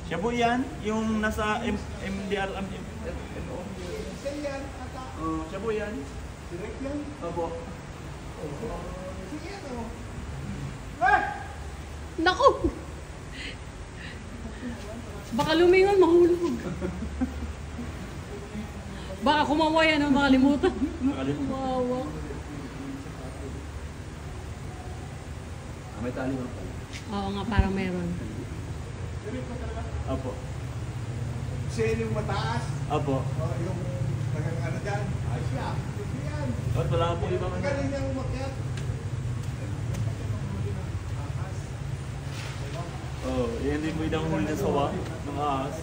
Siya po yan, yung nasa MDR, MO. Siya yan, ata. Siya po yan. Direct yan. Opo. Sige yan, oh. Naku! Baka lumingon, mahulog. Baka kumawa yan ang makalimutan. Kumawa. May tali mo. Oo nga, parang meron. Opo. Siya yung mataas. Opo. Yung nagkakano dyan. Ay siya. Sige yan. Ba't wala po ibang Ang galing niyang umakyat. Yan din mo yung huli ng sawa, ng ahas.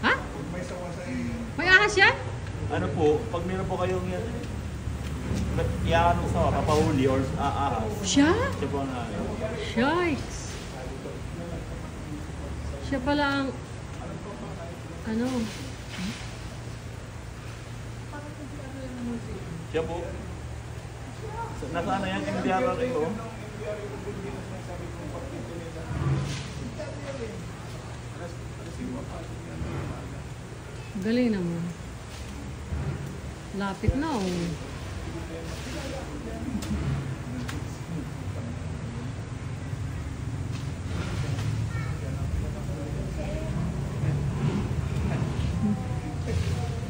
Ha? Kung may sawa sa iyo. May ahas yan? Ano po, pag meron po kayong iyakan ng sawa, papahuli or ahas. Siya? Siya po ang ahas. Yikes! Siya pala ang... Ano? Siya po. Nasaan na yan? MDR ko. Galing naman. Lapit na oh.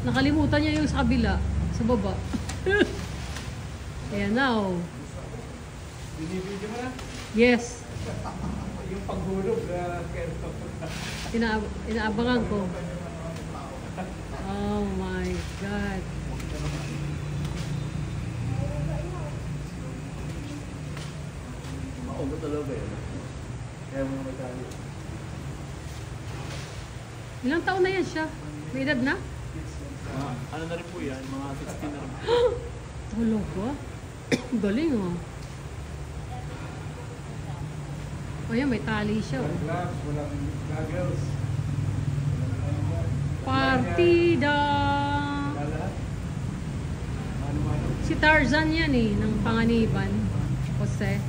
Nakalimutan niya yung sa kabila, sa baba. Ayan na oh. Binibidyo mo na? Yes. Yung paghulog na Inaabangan ko. Oh my God. Maubo talaga yun. Kaya mo may tali. Ilang taon na yan siya? May edad na? Ano na rin po yan? Mga 16 na rin. Talaga? Galing oh. Ayan, may tali siya oh. gloves, walang goggles. Partida! Si Tarzan yan eh, ng Panganiban. Jose.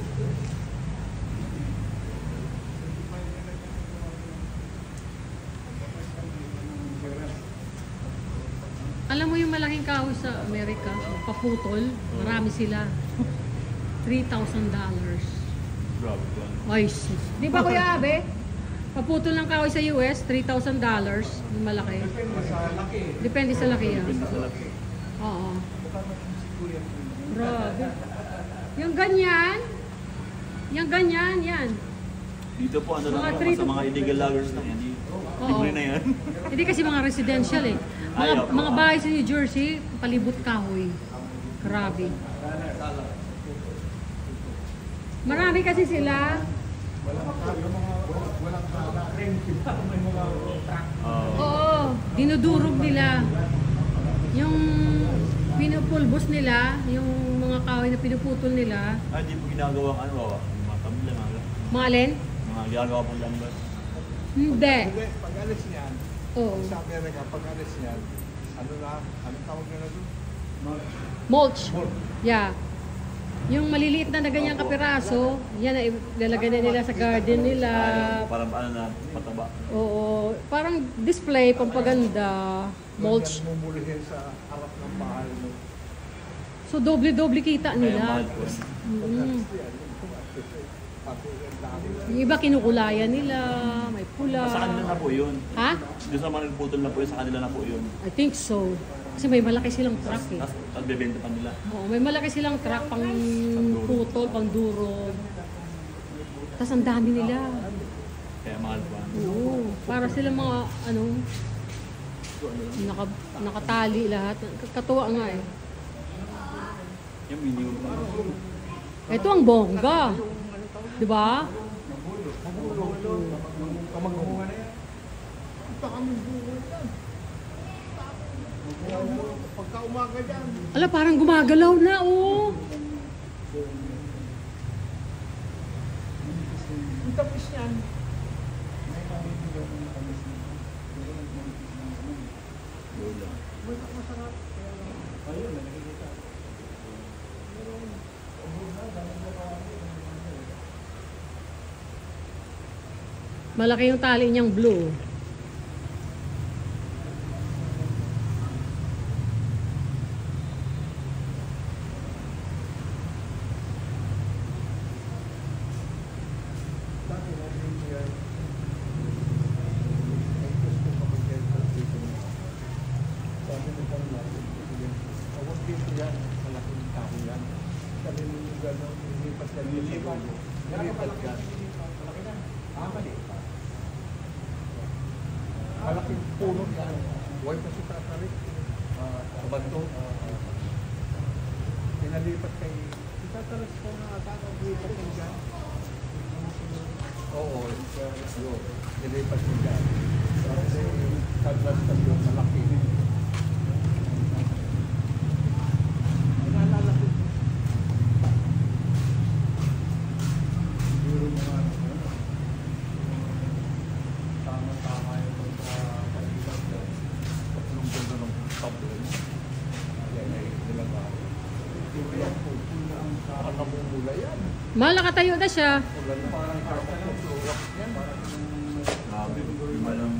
Alam mo yung malaking kahoy sa Amerika, paputol, marami sila. $3,000. Grabe po. Ay, sus. Di ba Kuya Abe? Paputol ng kahoy sa US, $3,000. Yung malaki. Depende sa laki. Depende sa laki yan. Depende sa laki. Oo. Si Kuya. Grabe. Yung ganyan, yan. Dito po ano Mga lang three naman sa to- mga illegal loggers lang yan. Oo. Libre na yan. Hindi kasi mga residential eh. Ayaw po. Mga bahay sa New Jersey, palibot kahoy. Grabe. Marami kasi sila. Walang rin. May mga truck. Oo, dinudurog nila. Yung pinupulbos nila, yung mga kahoy na pinuputol nila. Hindi po ginagawa ano, mga tabla, Mga alin? mga ginagawa po lambas. Hindi. Hindi, pag alis niyan, Oo. sa Amerika, pag alis niyan, anong tawag nila doon? Mulch. Mulch. Yeah. Yung maliliit na ganyang kapiraso, yan na ilalagay na nila sa garden nila. Parang ano na, pataba. Oo, parang display, pampaganda, mulch. Yan mumulihin sa harap ng bahay mo. So doble-doble kita Kaya nila. mahal po. Mm. Pati yung dami. Yung iba kinukulayan nila, may pula. Sa kanila na po yun. Ha? Doon sa mga nagputol na po yun, sa kanila na po yun. I think so. Kasi may malaki silang truck eh. Tapos bebenta pa nila. Oo, may malaki silang truck pang putol, pang duro. Tapos ang dami nila. Kaya mahal po. Oo, para silang mga ano, nakatali lahat. Katuwa nga eh. Yung minimum pa. Ito ang bongga. Di ba? Kamagpungan na yan. Ito kami buhay yan. Pagka umaga dyan. Ala, parang gumagalaw na, oh. Ang tapis niyan. Masarap. Ayun, nakikita. Malaki yung tali niyang blue. malaking puno yan. White na si Tatari. Sa Banto. Pinalipat kay... Itatalas ko na ata ang lipat ko dyan. Oo, yun. Nilipat ko dyan. Kasi kadlas na yung malaki. Naalala ko. Siguro mga tama-tama yung palipat dyan. Tatlong ganda ng tablo. Yan ay nilagay. Yung po, ang namumula yan. Mahal nakatayo na siya. Ulan na parang karapot ng florap yan. Grabe, malang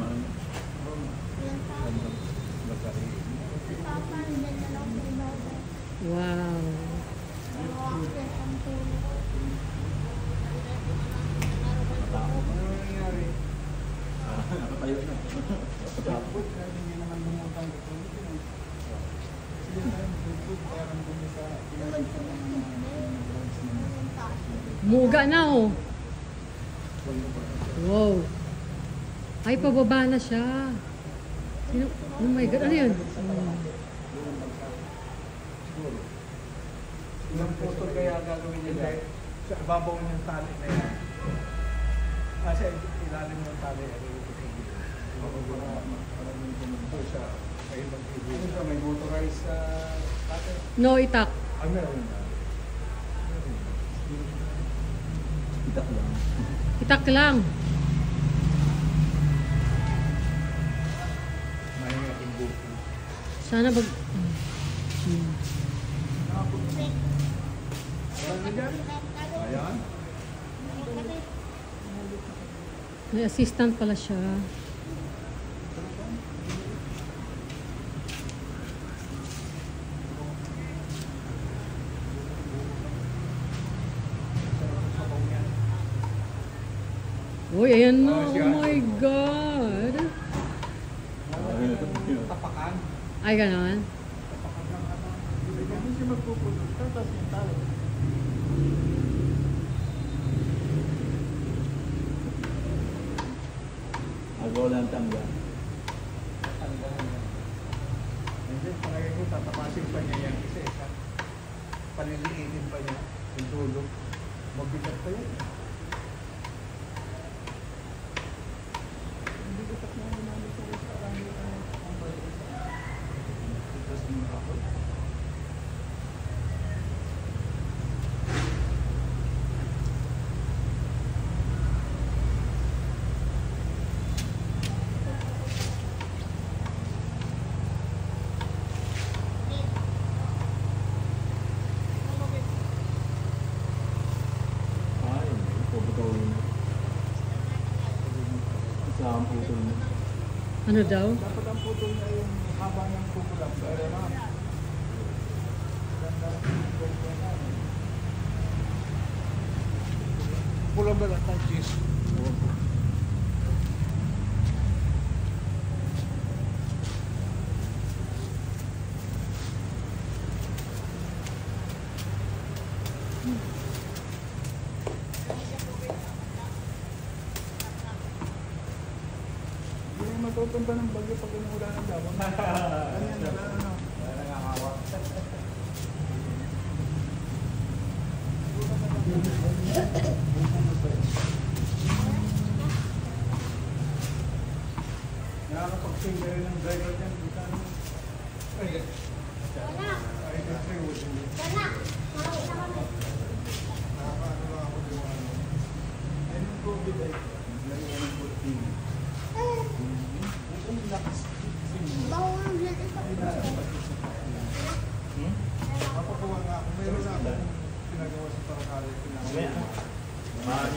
Wow. nakatayo na. Tapos, hindi naman lumutang ito. Sila na yung bukod, parang bumi sa pinalito ng mga drugs na. Muga na oh. Wow. Ay, pababa na siya. Sino? Oh my God, ano yun? Siguro. Ilang photo kaya gagawin nila? Sa ibabaw ng tali na yan. Kasi ilalim ng tali. Parang yung pumunto sa ibang TV. Ano siya, may motorized tali? No itak. Ah, meron na. Itak lang. Itak lang. Mahinga yung buko. Sana bag... Ayan. May assistant pala siya. Uy, ayan na. Oh my God. Tapakan. Ay, ganon. Tapakan ng ano. Hindi siya magpupulot. Tatas yung tali. Agaw lang tangga. Tanggalan yan. Hindi, palagay ko tatapasin pa niya yan isa-isa. Paliliinin pa niya. Yung dulo. Mabigat pa yan. Hindi ko tak na namin sa restaurant yung ang balik. Tapos yung ako. Ay, puputulin na. Isa ang putol na. Ano daw? Dapat ang putol niya yung haba ng kukulang. Pero na. Pulang ba lang tayo, cheese? Hindi matutumba ng bagyo pag inula ng damon. Ganyan na lang, ano? Wala nangangawak. Nakakapag-sing rin ng driver dyan. Ay, nakakaano lang ako yung ano. Ayun yung COVID ay. Lagyan ng COVID. Mapakuha nga ako. Meron na ako ginagawa sa Paracale. Mamaya.